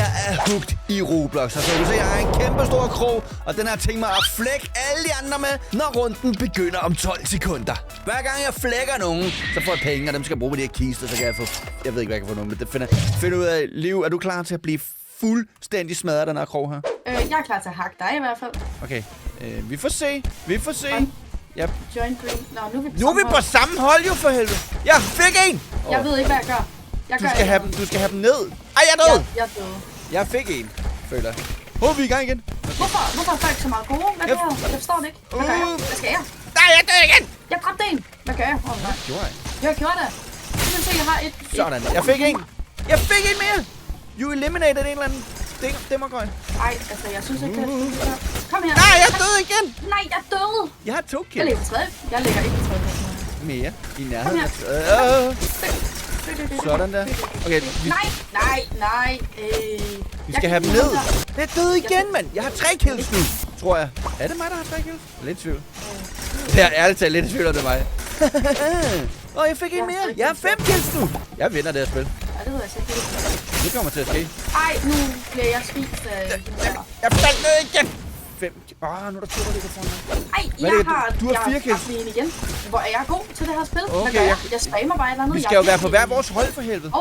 Jeg er hooked i Roblox, og så kan du se, at jeg har en kæmpe stor krog, og den har tænkt mig at flække alle de andre med, når runden begynder om 12 sekunder. Hver gang jeg flækker nogen, så får jeg penge, og dem skal jeg bruge på de her kister, så kan jeg få... Jeg ved ikke, hvad jeg kan få nogen, men det finder ud af. Liv, er du klar til at blive fuldstændig smadret af den her krog her? Jeg er klar til at hakke dig i hvert fald. Okay, vi får se. Yep. Join green. Nå, nu er vi på samme hold, jo for helvede. Jeg fik en! Jeg ved ikke, hvad jeg gør. Du skal have dem ned. Ej, jeg er død! Jeg er død. Jeg fik en, føler jeg. Vi er i gang igen. Okay. Hvorfor er folk så meget gode? Hvad gør jeg? Jeg forstår det ikke. Hvad gør jeg? Hvad skal jeg? Nej, jeg død igen! Jeg dræbte en. Hvad gør jeg? Hvad gjorde jeg? Jeg gjorde det. Jeg se, jeg har et... Sådan. Jeg fik en. Jeg fik en mere. You eliminated en eller anden demmergøj. Ej, altså, jeg synes ikke, at... Kom her. Nej, jeg døde igen. Nej, jeg døde. Jeg har 2 kills. Jeg ligger på 3. Jeg ligger ikke på 3. Mere. I nærheden af... Sådan der. Okay. Nej. Vi skal have dem ned. Det er død igen, mand. Jeg har 3 kills nu, tror jeg. Er det mig, der har 3 kills? Lidt tvivl. Jeg er ærligt talt lidt tvivl, om det er mig. Jeg fik en mere. Jeg har 5 kills nu. Jeg vinder det her spil. Ja, det ved jeg så ikke. Det kommer til at ske. Ej, nu bliver jeg spist af... Jeg faldt ned igen. 5. Nu er der 2, der ligger foran mig. Du har 4 kills. Igen. Hvor er jeg god til det her spil? Okay, jeg spammer bare et eller andet. Vi skal jo være på hver vores hold for helvede. Det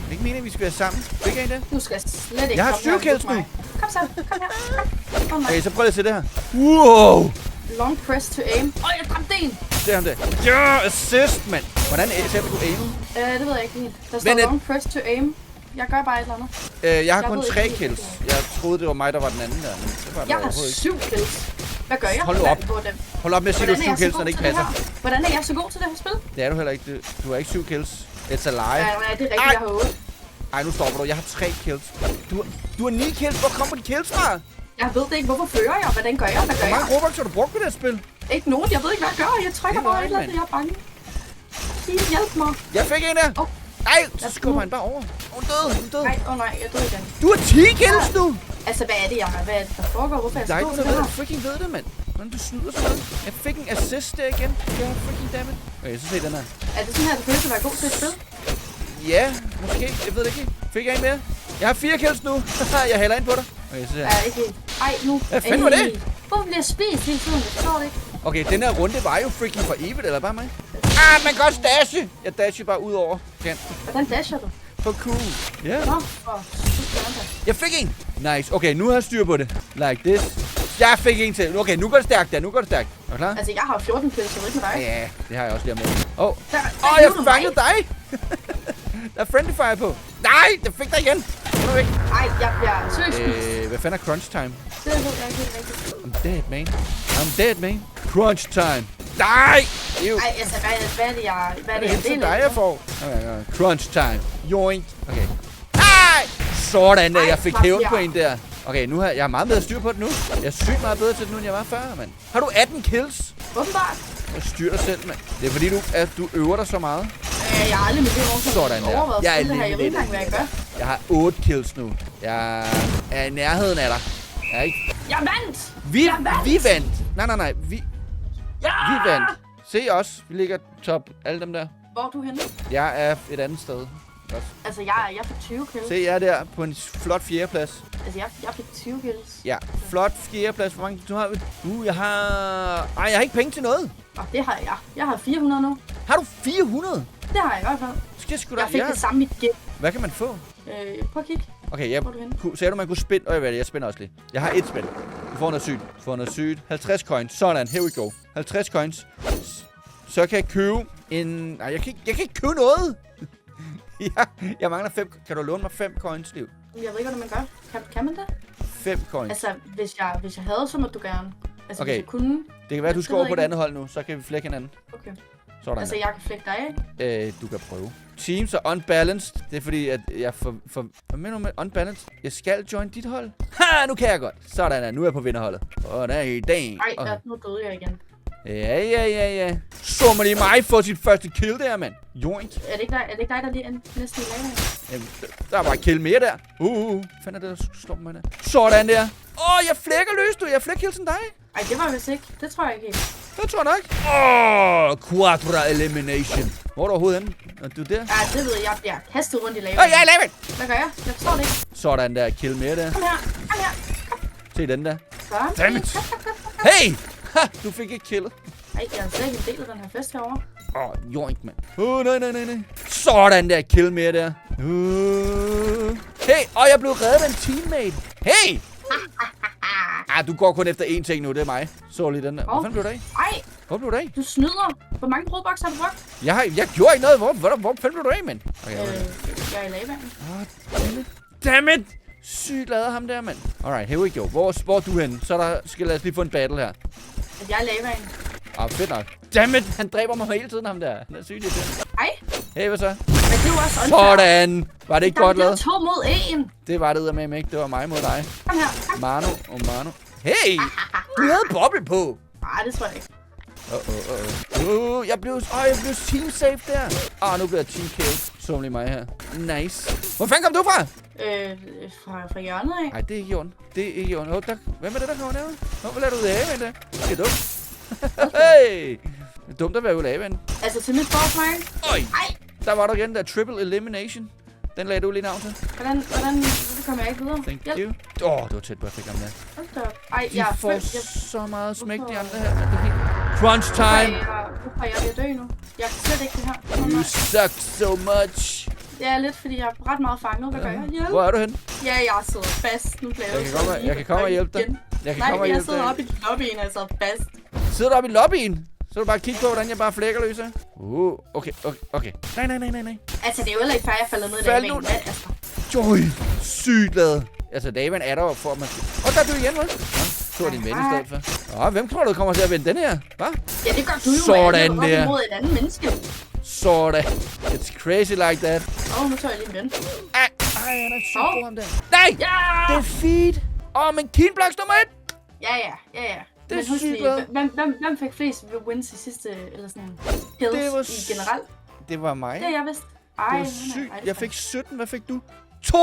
er ikke meningen, at vi skal være sammen. Fik en det? Du skal slet ikke. Jeg har 7 kills nu. Kom så. Kom her. Okay, så prøv lige at se det her. Wow. Long press to aim. Jeg dræbte en. Det er ham der. Ja, assist, mand. Hvordan sætter du aim? Det ved jeg ikke helt. Der står long press to aim. Jeg gør bare et eller andet. Jeg har kun 3 kills. Jeg troede, det var mig, der var den anden der. Jeg har 7 kills. Hvad gør jeg? Hold op. Hold op med at sige, at du har 7 kills, når det ikke passer. Hvordan er jeg så god til det her spil? Det er du heller ikke. Du har ikke 7 kills. It's a lie. Ja, det er rigtigt, jeg har 8. Ej, nu stopper du. Jeg har 3 kills. Du har 9 kills. Hvor kommer de kills fra? Jeg ved det ikke. Hvorfor fører jeg? Hvordan gør jeg? Hvad gør jeg? Hvor mange Robux har du brugt på det her spil? Ikke nogen. Jeg ved ikke, hvad jeg gør. Jeg trykker bare et eller andet. Jeg er bange. Hjælp mig. Jeg fik en der. Nej, så skubber han bare over. Hun døde. Nej, nej, jeg døde igen. Du har 10 kills nu. Altså, hvad er det, der foregår? Hvorfor er jeg så god til det her? Du freaking ved det, mand. Men du snyder sådan noget. Jeg fik en assist der igen. Jeg har freaking dammit. Okay, så se den her. Er det sådan her, det føles at være god til et spil? Ja, måske. Jeg ved det ikke. Fik jeg en mere? Jeg har 4 kills nu. Jeg hælder ind på dig. Okay, så ja, ikke helt. Ej, nu. Hvad fanden var det? Hvorfor bliver jeg spist hele tiden? Jeg forstår det ikke. Okay, den her runde var jo freaking for evigt, eller bare mig? Man kan også dashe! Jeg dasher bare ud over. Hvordan dasher du? For cool. Ja. Nå, jeg fik en! Nice. Okay, nu har jeg styr på det. Like this. Jeg fik en til. Okay, nu går det stærkt der. Er du klar? Altså, jeg har 14 kills, så ikke med dig. Ja, det har jeg også lige med. Jeg fangede dig! Der er friendly fire på. Nej, det fik dig igen. Nej, jeg bliver seriøst spist. Hvad fanden er crunch time? Det ved jeg ikke helt rigtigt. I'm dead, man. Crunch time. Nej! Ej, altså, hvad er det, jeg får? Crunch time. Joink. Okay. Ej! Sådan der, jeg fik hævn på en der. Okay, nu har jeg meget bedre styr på det nu. Jeg er sygt meget bedre til det nu, end jeg var før, mand. Har du 18 kills? Åbenbart. Jeg styr dig selv, mand. Det er fordi, du øver dig så meget. Jeg har aldrig med det sådan der. Jeg er lige Jeg har 8 kills nu. Jeg er i nærheden af dig. Jeg vandt! Vi vandt! Nej. Vi vandt. Se os. Vi ligger top. Alle dem der. Hvor er du henne? Jeg er et andet sted. Også. Altså, jeg er på 20 kills. Se, jeg er der på en flot 4. plads. Altså, jeg fik 20 kills. Ja, flot 4. plads. Hvor mange du har? Jeg har... Ej, jeg har ikke penge til noget. Det har jeg. Jeg har 400 nu. Har du 400? Det har jeg i hvert fald. Jeg fik det samme igen. Hvad kan man få? Prøv at kigge. Okay, sagde du, man kunne spinde? Jeg spænder også lige. Jeg har et spænd. Du får noget sygt. 50 coins. Sådan, here we go. 50 coins. Så kan jeg købe en... Nej, jeg kan ikke købe noget. Jeg mangler 5. Kan du låne mig 5 coins, Liv? Jeg ved ikke, hvad man gør. Kan man det? 5 coins. Altså, hvis jeg havde, så må du gerne. Altså, okay. Hvis jeg kunne... Det kan være, at du skal over på det andet hold nu. Så kan vi flække hinanden. Okay. Sådan. Altså, jeg kan flække dig, ikke? Du kan prøve. Teams er unbalanced. Det er fordi, at jeg hvad mener du med unbalanced? Jeg skal join dit hold. Ha, nu kan jeg godt. Sådan er. Nu er jeg på vinderholdet. Der er i dag. Nej, nu døde jeg igen. Ja. Så må lige mig få sit første kill der, mand. Joint. Er det ikke dig, der lige er næsten i lager? Der er bare kill mere der. Fanden er det, der slår mig der. Sådan der. Jeg flækker løs, du. Jeg flækker killsen dig. Ej, det var vist ikke. Det tror jeg ikke helt. Det tror jeg nok. Quadra elimination. Hvor er du overhovedet henne? Er du der? Ja, det ved jeg. Jeg bliver kastet rundt i laven. Jeg er i laven. Hvad gør jeg? Jeg forstår det ikke. Sådan der. Kill mere der. Kom her. Kom her. Se den der. Sådan. Dammit. Kom, kom, kom, kom. Hey! Ha! Du fik ikke killet. Ej, jeg er slet ikke en del af den her fest herovre. Joink, mand. Nej. Sådan der. Kill mere der. Hey! Jeg blev reddet af en teammate. Hey! Du går kun efter én ting nu. Det er mig. Så lige den der. Hvor fanden blev du af? Ej, Hvor blev du af? du snyder. Hvor mange brødboks har du brugt? Jeg gjorde ikke noget. Hvor fanden blev du af, mand? Okay, Jeg er i lavaen. Dammit! Sygt lavet ham der, mand. Alright, here we go. Hvor er du henne? Så lad os lige få en battle her. Jeg er i lavaen. Fedt nok. Dammit! Han dræber mig hele tiden, ham der. Han er sygt irriterende. Ej, Hey, hvad så? men det er jo også unfair. Sådan! Var det ikke godt lavet? Der er 2 mod 1. Det var det med ikke. Det var mig mod dig. Kom her. Kom. Mano og Mano. Hey! Du havde boble på. Nej, det tror jeg ikke. Jeg blev team safe der. Nu bliver jeg team kill. Så lige mig her. Nice. Hvor fanden kom du fra? Fra hjørnet af. Nej, det er ikke jorden. Det er ikke jorden. Hvem er det, der kommer derude? Hvor lader du det af, vente? Det er dumt. Hey! Det er dumt at være ude af, vente. Altså til mit forsvar. Øj! Ej! Der var der igen, der triple elimination. Den lagde du lige navn til. Hvordan kommer jeg ikke videre? Thank you. Det var tæt på, at jeg fik ham der. Hold da op. Ej, De jeg får så meget smæk, de Hvorfor? andre her. Det er helt... Crunch time! Hvorfor er jeg ved at dø nu? Jeg kan slet ikke det her. You suck so much. Det er lidt, fordi jeg er ret meget fanget. Hvad gør jeg? Hjælp. Hvor er du henne? Ja, jeg sidder fast. Nu bliver Jeg kan komme og hjælpe dig. Nej, jeg sidder oppe i lobbyen, altså fast. Sidder du oppe i lobbyen? Så du bare kigge på, hvordan jeg bare flækker løser. Okay. Nej. Altså, det er jo heller ikke før, jeg falder ned i Fald den nu. bane. Altså. Joy, sygt lavet. Altså, Davan er der for, at man skal... der er du igen, hva'? Så er din ven i stedet for. Hvem tror du kommer til at vinde den her? Hva? Ja, det gør du jo. Sådan der. Imod et andet menneske. Sådan. It's crazy like that. Nu tager jeg lige en ven. Ej, han er sygt god ham der. Nej! Ja! Det er feed. Men Keenblocks nummer 1. Ja. Det er Men husk sygt lige, lavet. hvem fik flest wins i sidste, eller sådan, kills i generelt? Det var mig. Det er jeg vist. Det Ej, var nej, sygt. det er Jeg fint. fik 17. Hvad fik du? 2!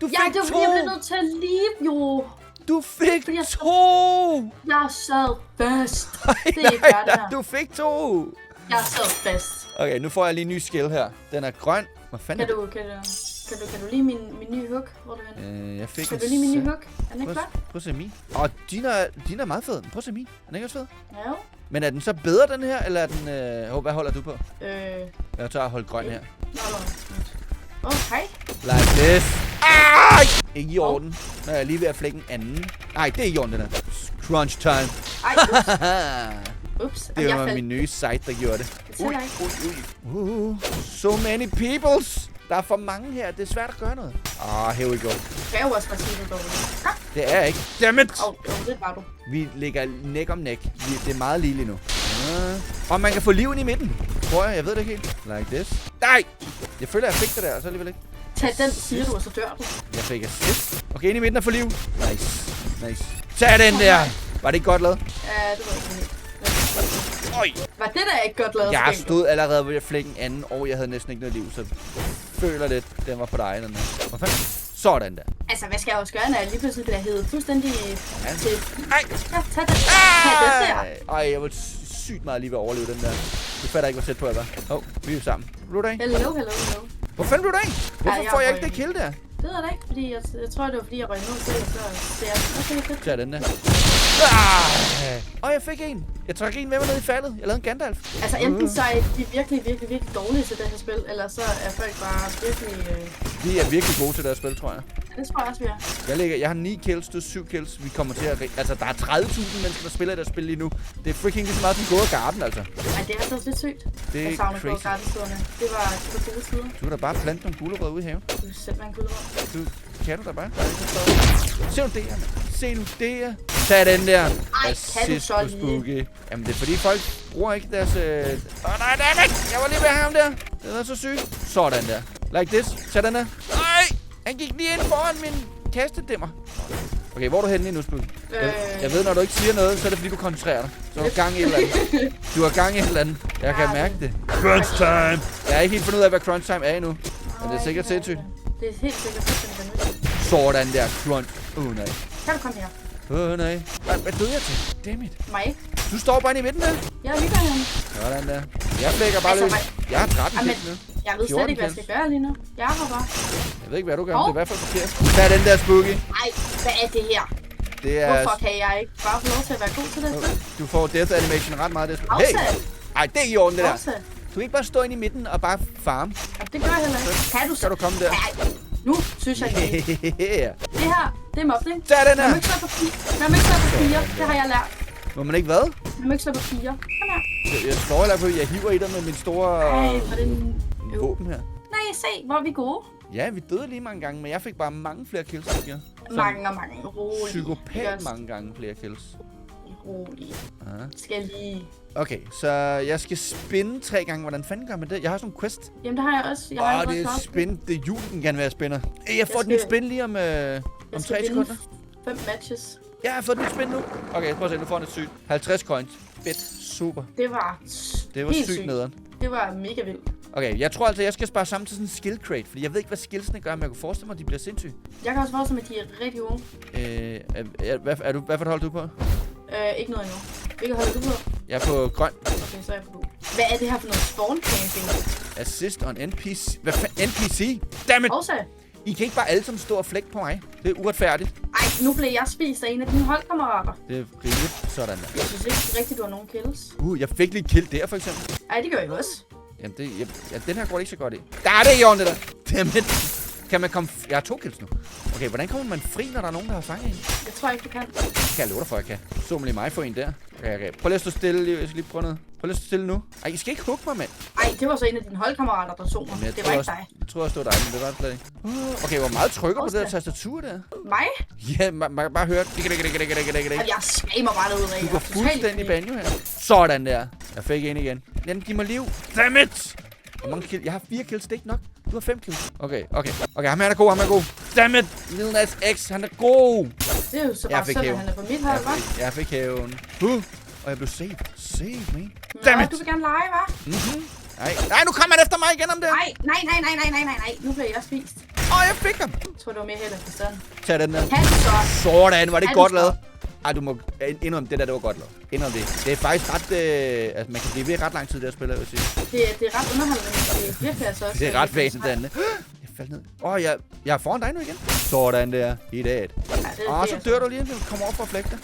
Du Ja, fik det var 2! fordi, jeg blev nødt til at leave, jo. Du fik Fordi jeg- 2! Jeg sad fast. Det er ikke fair, det her. Du fik 2! Jeg sad fast. Okay, nu får jeg lige en ny skill her. Den er grøn. Hvad fanden Kan er det? du lige min nye hook? Hvor er du henne? Jeg fik Kan en du lige min nye sa- hook? Er den ikke Prøv, flot? prøv at se min. Din er meget fed. Prøv at se min. Er den ikke også fed? Ja, jo. Men er den så bedre, den her? Eller er den... hvad holder du på? Jeg tager at holde grøn her. Okay. Like this. Ej! Ikke i orden. Når jeg er lige ved at flække en anden. Nej, det er ikke i orden, den her. Crunch time. Ej, ups. Det Jeg var faldt. min nye site, der gjorde det. Det tæller ikke. So many peoples. Der er for mange her. Det er svært at gøre noget. Here we go. Kan jeg jo også godt sige det dårligt. Kom. Det er ikke. Dammit! Det var du. Vi ligger næk om næk. Det er meget lige lige nu. Og man kan få liven i midten. Tror jeg. Jeg ved det ikke helt. Like this. Nej! Jeg føler, jeg fik det der, og så alligevel ikke. Tag den, siger du, og så dør du. Jeg fik assist. Okay, ind i midten og få liv. Nice. Tag den der! Var det ikke godt lavet? Ja, det var ikke helt. Øj! Var det der ikke godt lavet? Jeg stod allerede ved at flække en anden, og jeg havde næsten ikke noget liv, så føler lidt, den var på dig, den der. Hvad fanden? Sådan der. Altså, hvad skal jeg også gøre, når jeg lige pludselig bliver hævet fuldstændig til... Ej! Ja, tag den. Tag den der. Ej, jeg var sygt meget lige ved at overleve den der. Du fatter ikke, hvor tæt på jeg var. Vi er jo sammen. Blev du af? Hello. Hvor fanden blev du af? Hvorfor jeg får jeg røg ikke det kill der? Det ved jeg da ikke, fordi jeg tror, det var fordi, jeg røg ned til, og så ser jeg, okay, fedt. Tag den der. Jeg fik en. Jeg trak en med mig ned i faldet. Jeg lavede en Gandalf. Altså, enten så er de virkelig dårlige til det her spil, eller så er folk bare virkelig... De er virkelig gode til deres spil, tror jeg. Det tror jeg også, vi er. Jeg har 9 kills, du 7 kills. Vi kommer til at... Altså, der er 30.000 mennesker, der spiller i deres spil lige nu. Det er freaking lige så meget som Go Garden, altså. Ej, det er altså også lidt sygt. Det er jeg savner crazy. Go Garden-siderne. Det var gode tider. Du kan da bare plante nogle gulerødder ude i haven. Du selv være en gulerod. Kan du da bare? Se nu det her, mand. Se nu det her. Tag den der. Ej, kan du så lige? Spooky. Jamen, det er fordi folk bruger ikke deres... nej, dammit! Jeg var lige ved at have ham der. Det er så sygt. Sådan der. Like this. Tag den der. Ej! Han gik lige ind foran min kastedæmmer. Okay, hvor er du henne nu, Spooky? Jeg ved, når du ikke siger noget, så er det fordi, du koncentrerer dig. Så har du gang i et eller andet. Du har gang i et eller andet. Jeg kan mærke det. Crunch time! Jeg har ikke helt fundet ud af, hvad crunch time er endnu. Men det er sikkert sindssygt. Det er helt sikkert fuldstændig. Sådan der crunch. Nej. Kan du komme her? Nej. Hvad døde jeg til? Dammit. Mig? Du står bare inde i midten der. Jeg hygger ham. Sådan der. Jeg flækker bare Altså, løs. Jeg har 13 Jamen, kills nu. Jeg ved slet ikke, hvad jeg skal gøre lige nu. Jeg har bare... Jeg ved ikke, hvad du gør, men det er i hvert fald forkert. Tag den der Spooky. Nej, hvad er det her? Det er... Hvorfor kan jeg ikke bare få lov til at være god til det? Du får death animation ret meget. Det. Afsat. Hey! Ej, det er i orden, det der. Afsat. Du kan ikke bare stå inde i midten og bare farme. Ja, det gør jeg heller ikke. Kan du så? Kan du komme der? Nej, nu synes jeg ikke. Yeah. Det her, det er mobning. Tag den her. Man må ikke slå på 4. Man må ikke slå på 4. Det har jeg lært. Må man ikke hvad? Man må ikke slå på 4. Kom her. Jeg slår heller på, jeg hiver i dig med min store Ej, hvor det en... våben her. Nej, se, hvor er vi gode. Ja, vi døde lige mange gange, men jeg fik bare mange flere kills, end jeg. Mange og mange. Rolig. Psykopat mange gange flere kills. Rolig. Aha. Skal lige... Okay, så jeg skal spinde 3 gange. Hvordan fanden gør man det? Jeg har sådan en quest. Jamen, det har jeg også. Jeg har det er spin. Det er julen, kan være spinner. Jeg får den i spin lige om 3 sekunder. 5 matches. Ja, jeg har fået den i spin nu. Okay, prøv at se, nu får den et sygt. 50 coins. Fedt. Super. Det var helt sygt nederen. Det var mega vildt. Okay, jeg tror altså, jeg skal spare sammen til sådan en skill crate, fordi jeg ved ikke, hvad skillsene gør, men jeg kunne forestille mig, at de bliver sindssyge. Jeg kan også forestille mig, at de er rigtig gode. Hvad for et hold du på? Ikke noget endnu. Hvilket hold er du på? Jeg er på grøn. Okay, så er jeg på gul. Hvad er det her for noget spawn camping? Assist on NPC. Hvad fanden? NPC? Dammit! Også. I kan ikke bare alle sammen stå og flække på mig. Det er uretfærdigt. Ej, nu blev jeg spist af en af dine holdkammerater. Det er rigeligt. Sådan der. Jeg synes ikke rigtigt, du har nogen kills. Jeg fik lige kill der, for eksempel. Ej, det gør jeg også. Jamen, den her går det ikke så godt i. Der er det i orden, det der. Dammit. Kan man komme... Jeg har 2 kills nu. Okay, hvordan kommer man fri, når der er nogen, der har fanget en? Jeg tror ikke, du kan. Kan jeg love dig for, jeg kan. Så lige mig få en der. Okay. Prøv lige at stå stille. Jeg skal lige prøve noget. Prøv lige at stå stille nu. Ej, I skal ikke hugge mig, mand. Ej, det var så en af dine holdkammerater, der tog mig. Det var ikke dig. Jeg troede også, det var dig, men det var det slet ikke. Okay, hvor meget trykker på det der tastatur der? Mig? Ja, bare høre. Jeg spammer bare derud af. Du går fuldstændig banjo her. Sådan der. Jeg fik en igen. Den giver mig liv. Dammit! Hvor mange kills? Jeg har 4 kills, det er ikke nok. Du har 5 kills. Okay, ham her er god, Dammit! Lil Nas X, han er god! Det er jo så bare sådan, at han er på mit hold, hva'? Jeg fik hævn. Og jeg blev saved. Saved, man. Dammit! Du vil gerne lege, hva'? Nej, nu kommer han efter mig igen om det. Nej. Nu bliver jeg spist. Jeg fik ham. Jeg tror, det var mere held efter sådan. Tag den der. Sådan, var det godt lavet? Ej, du må indrømme det der, det var godt lavet. Indrømme det. Det er faktisk ret, altså man kan blive ved ret lang tid, der spiller, jeg vil sige. Det er ret underholdende, men det er virkelig altså også... Det er ret væsentligt. Jeg faldt ned. Jeg er foran dig nu igen. Sådan der. I dag. Så dør du lige, når du kommer op for at flække dig.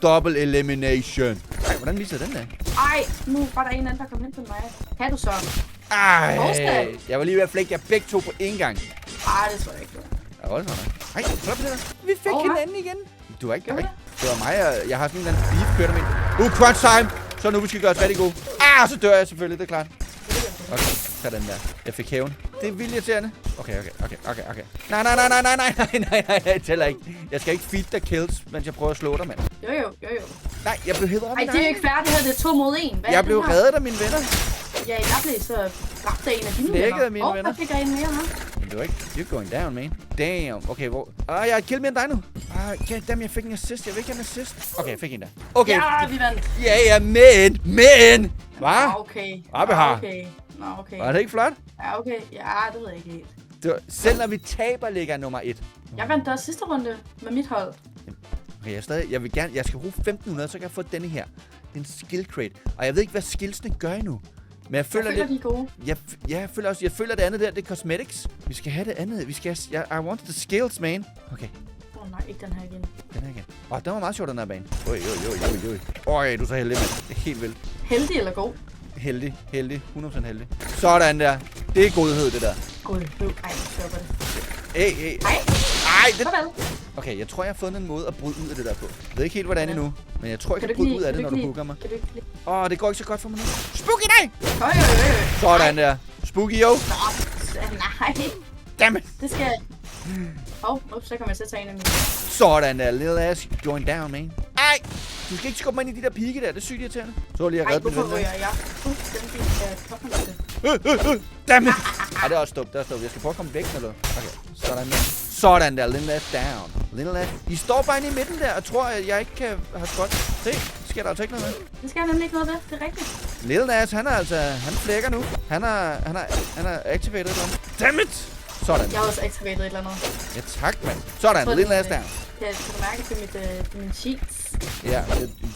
Double elimination. Ej, hvordan viser den der? Ej, nu var der en anden, der kom hen til mig. Kan du så? Ej, jeg var lige ved at flække jer begge to på én gang. Ej, det tror jeg ikke. Jeg er også sådan. Ej, hold på det der. Vi fik hinanden igen. Du var ikke dig. Det var mig, og jeg har sådan en eller anden beef kørt med. Crunch time. Så nu vi skal gøre os rigtig gode. Så dør jeg selvfølgelig, det er klart. Okay, tag den der. Jeg fik hævn. Det er vildt irriterende. Okay. Nej, jeg tæller ikke. Jeg skal ikke feed dig kills, mens jeg prøver at slå dig, mand. Jo. Nej, jeg blev hævet op. Ej, det er jo ikke færdigt her. Det er 2 mod 1. Jeg blev reddet af mine venner. Ja, jeg blev så dræbt af en af dine venner. Af mine venner. Der fik jeg en mere, hva'? Men det var ikke... You're going down, man. Damn. Okay, hvor... jeg har et kill mere end dig nu. Damn, jeg fik en assist. Jeg vil ikke have en assist. Okay, jeg fik en der. Okay. Ja, vi vandt. Ja, men. Hvad? Okay. Okay. Var det ikke flot? Ja, okay. Ja, det ved jeg ikke helt. Selv når vi taber, ligger nummer 1. Jeg vandt også sidste runde med mit hold. Okay, jeg skal bruge 1500, så kan jeg få denne her. En skill crate. Og jeg ved ikke, hvad skillsene gør endnu. Men jeg føler de er gode. Jeg føler det andet der, det er cosmetics. Vi skal have det andet. I want the skills, man. Okay. Nej, ikke den her igen. Den her igen. Den var meget sjov, den her bane. Oj, du er så heldig, mand. Det er helt vildt. Heldig eller god? Heldig. 100% heldig. Sådan der. Det er godhed, det der. Godhed. Ej, jeg stopper det. Ej. Det... Okay, jeg tror, jeg har fundet en måde at bryde ud af det der på. Jeg ved ikke helt, hvordan endnu. Men jeg tror, jeg kan bryde ud af det, når du hugger mig. Det går ikke så godt for mig nu. Spooky, nej! Sådan der. Spooky, jo. Nej. Dammit. Det skal... så kommer jeg til at tage en af mine. Sådan der. Little ass going down, man. Ej! Du skal ikke skubbe mig ind i de der pigge der. Det er sygt irriterende. Så lige at redde min ven der. Jeg fuldstændig Dammit! Det er også dumt. Jeg skal prøve at komme væk eller noget. Okay, sådan der. Little ass down. Little ass. I står bare inde i midten der og tror, at jeg ikke kan have skot. Se, sker der altså ikke noget med. Det skal nemlig ikke noget ved. Det er rigtigt. Little ass, han flækker nu. Han er activated eller noget. Dammit! Sådan. Jeg har også activated et eller andet. Ja, tak, mand. Sådan, little ass down. Ja, kan du mærke til min cheats? Ja,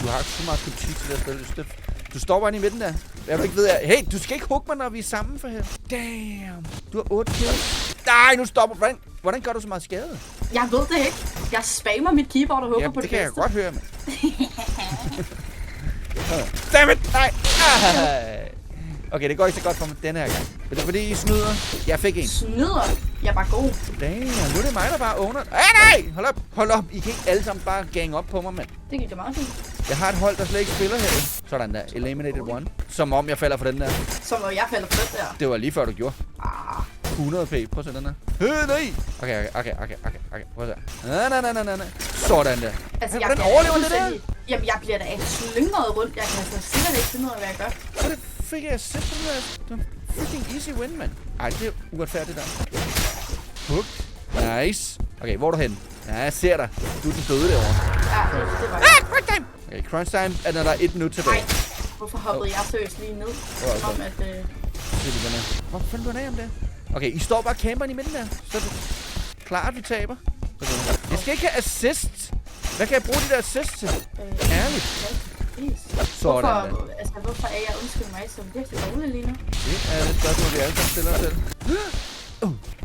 du har ikke så meget cheats i det her spil. Du står bare inde i midten der. Jeg ikke ved, hey, du skal ikke hugge mig, når vi er sammen for helvede. Damn. Du har 8 kills. Nej, nu stopper. Hvordan gør du så meget skade? Jeg ved det ikke. Jeg spammer mit keyboard og hugger på det kan bedste. jeg godt høre, mand. Dammit! Nej! Okay, det går ikke så godt for mig denne her gang. Er det fordi, I snyder? Jeg fik en. Snyder? Jeg er bare god. Damn, nu er det mig, der bare owner. Nej! Hold op. I kan ikke alle sammen bare gange op på mig, mand. Det gik da meget fint. Jeg har et hold, der slet ikke spiller her. Sådan der. Eliminated one. Som om jeg falder for den der. Som om jeg falder for den der. Det var lige før, du gjorde. 100 p. Prøv at se den der. Nej! Okay. Prøv at se. Nej. Sådan der. Altså, Hvordan overlever det der? Jamen, jeg bliver da slyngret rundt. Jeg kan altså sikkert ikke finde ud af, hvad jeg gør. Hvordan fik jeg set på det der? Det var freaking easy win, mand. Ej, det er uretfærdigt der. Hook. Nice. Okay, hvor er du hen? Ja, jeg ser dig. Du er den døde derovre. Ja, det var jeg. Crunch time! Okay, crunch time er, når der er 1 minut tilbage. Nej, hvorfor hoppede jeg seriøst lige ned? Som om at... Hvor fanden du af om det? Okay, I står bare camperen i midten der. Så er det klart, vi taber. Jeg skal ikke have assist. Hvad kan jeg bruge de der assist til? Ærligt. Sådan der. Altså, hvorfor er jeg undskyld mig så virkelig dårlig lige nu? Det er det spørgsmål, vi alle sammen stiller os selv.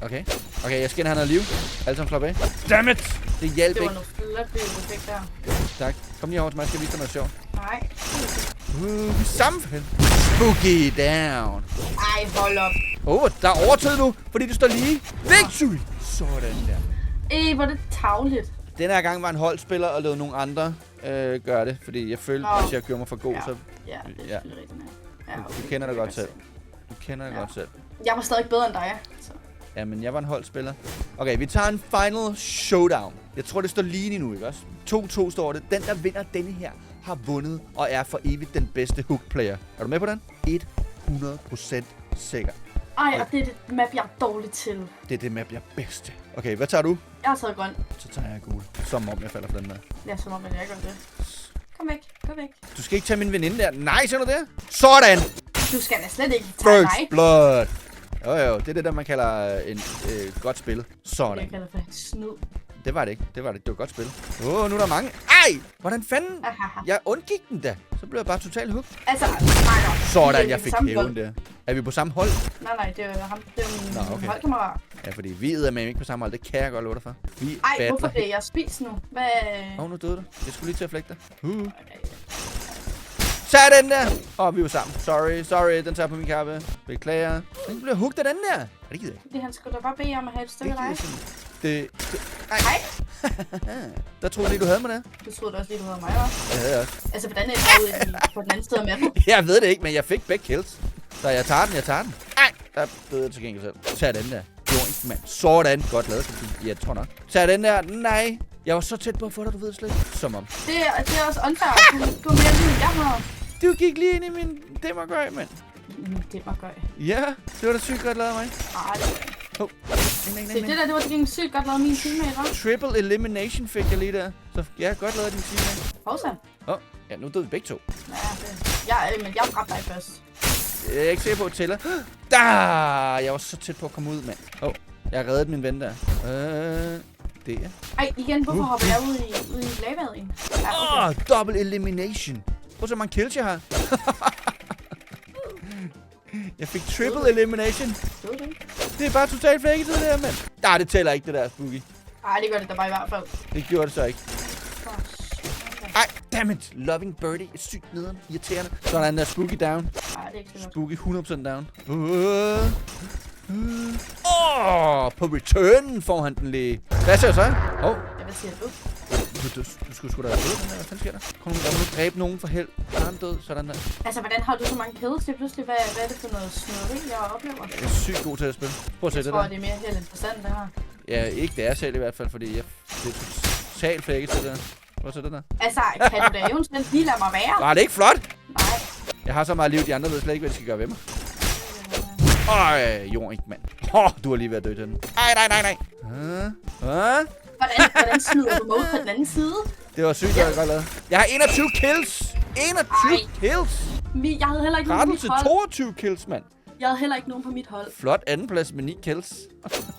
Okay. Okay, jeg skal ind have noget liv. Alle sammen slap af. Dammit! Det hjalp ikke. Det var noget flot, det du fik der. Tak. Kom lige over til mig, jeg skal vise dig noget sjovt. Nej. Vi sammenfælder. Spooky down. Ej, hold op. Der er overtid nu, fordi du står lige. Victory! Sådan der. Hvor er det tavligt. Den her gang var en holdspiller og lod nogle andre gøre det, fordi jeg følte, hvis jeg gjorde mig for god, så... Ja, det er selvfølgelig rigtigt. Ja, du kender det godt selv. Du kender det godt selv. Jeg var stadig bedre end dig, så... Ja, men jeg var en holdspiller. Okay, vi tager en final showdown. Jeg tror, det står lige nu, ikke også? 2-2 står det. Den, der vinder denne her, har vundet og er for evigt den bedste hook-player. Er du med på den? 100% sikker. Ej, og det er det map, jeg er dårlig til. Det er det map, jeg er bedst til. Okay, hvad tager du? Jeg har taget grøn. Så tager jeg gul. Som om jeg falder for den der. Ja, som om jeg gør det. Kom væk, gå væk. Du skal ikke tage min veninde der. Nej, ser du det? Sådan! Du skal da slet ikke tage First mig. blood. Jo, det er det der, man kalder en godt spil. Sådan. Jeg kalder det snyd. Det var det ikke. Det var godt spil. Nu er der mange. Ej! Hvordan fanden? Jeg undgik den da. Så blev jeg bare totalt hooked. Altså, nej. Sådan, jeg fik hæven der. Er vi på samme hold? Nej, det er ham. Det er min holdkammerat. Ja, fordi vi er med ikke på samme hold. Det kan jeg godt love dig for. Ej, hvorfor det? Jeg spiser nu. Hvad? Nu døde du. Jeg skulle lige til at flække dig. Okay. Så den der! Vi var sammen. Sorry, den tager på min kappe. Beklager. Den blev hooked af den der. Det gider jeg. Det han skulle da bare bede om at have et stykke af dig. Hej. Der troede lige, du havde mig der. Du troede også lige, du havde mig, hva'? Ja, det er også. Altså, hvordan er det ude på den anden side af mappen? Jeg ved det ikke, men jeg fik begge kills. Så jeg tager den. Ej, der døde jeg til gengæld selv. Tag den der. Joink, mand. Sådan. Godt lavet, Sofie. Jeg tror nok. Tag den der. Nej. Jeg var så tæt på at få dig, du ved slet ikke. Som om. Det er også unfair. Du er mere lige, jeg har. Du gik lige ind i min demmergøj, mand. Demmergøj? Ja, det var da sygt godt lavet af mig. Ej, det var Se, det der, det var til gengæld sygt godt lavet af min teammate, hva'? Triple elimination fik jeg lige der. Så ja, godt lavet af din teammate. Hovsa. Ja, nu døde vi begge to. Ja, men jeg dræbte dig først. Jeg er ikke sikker på at tælle. Jeg var så tæt på at komme ud, mand. Jeg har reddet min ven der. Det er. Ej, igen, hvorfor hopper jeg ud i lavaet igen? Double elimination. Prøv så mange kills jeg har. Jeg fik triple elimination. Det er bare totalt flækket det der, mand. Nej, det tæller ikke, det der, Spooky. Ej, det gør det da bare i hvert fald. Det gjorde det så ikke. Ej, dammit. Loving Birdie er sygt nederen. Irriterende. Sådan der, Spooky down. Ej, det er ikke så Spooky 100% down. På returnen får han den lige. Hvad siger du så? Hvad siger du? Du skulle sgu da være død, den der. Hvad fanden sker der? Kom nu, nu dræbe nogen for held. Er han død? Sådan der. Altså, hvordan har du så mange kills til pludselig? Hvad er det for noget snøderi, jeg oplever? Jeg er sygt god til at spille. Prøv at se det der. Jeg tror, det er mere held end forstand, det her. Ja, ikke det er selv i hvert fald, fordi det er totalt flækket til det der. Prøv at se det der. Altså, kan du da eventuelt lige lade mig være? Nej, det er ikke flot. Nej. Jeg har så meget liv, de andre ved slet ikke, hvad de skal gøre ved mig. Jorden ikke, mand. Du har lige været død til den. Nej. Hvordan smider du mig ud på den anden side? Det var sygt, godt lavet. Jeg har 21 kills. 21 kills. Jeg havde heller ikke nogen på mit hold. 22 kills, mand. Jeg havde heller ikke nogen på mit hold. Flot andenplads med 9 kills.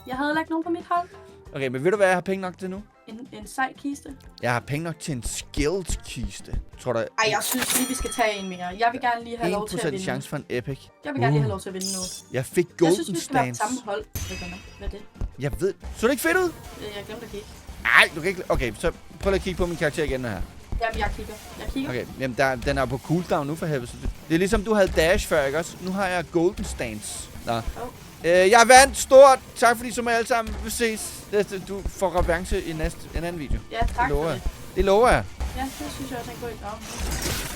Jeg havde heller ikke nogen på mit hold. Okay, men ved du hvad, jeg har penge nok til nu? en sej kiste? Jeg har penge nok til en skilled kiste. Tror du... Ej, jeg synes lige, vi skal tage en mere. Jeg vil gerne lige have lov til at 1% vinde. chance for en epic. Jeg vil gerne lige have lov til at vinde nu. Jeg fik Jeg golden synes, vi skal være på stance. samme hold. Hvad er det? Jeg ved... Så det ikke fedt ud? Jeg glemte at kigge. Ej, du kan ikke... Okay, så prøv lige at kigge på min karakter igen nu her. Jamen, jeg kigger. Okay, jamen den er på cooldown nu for helvede. Det er ligesom du havde dash før, ikke også? Nu har jeg golden stance. Nå. Jeg vandt stort. Tak fordi så med alle sammen. Vi ses. Du får revanche i en anden video. Ja, tak for det. Det lover jeg. Ja, det synes jeg også er en god idé.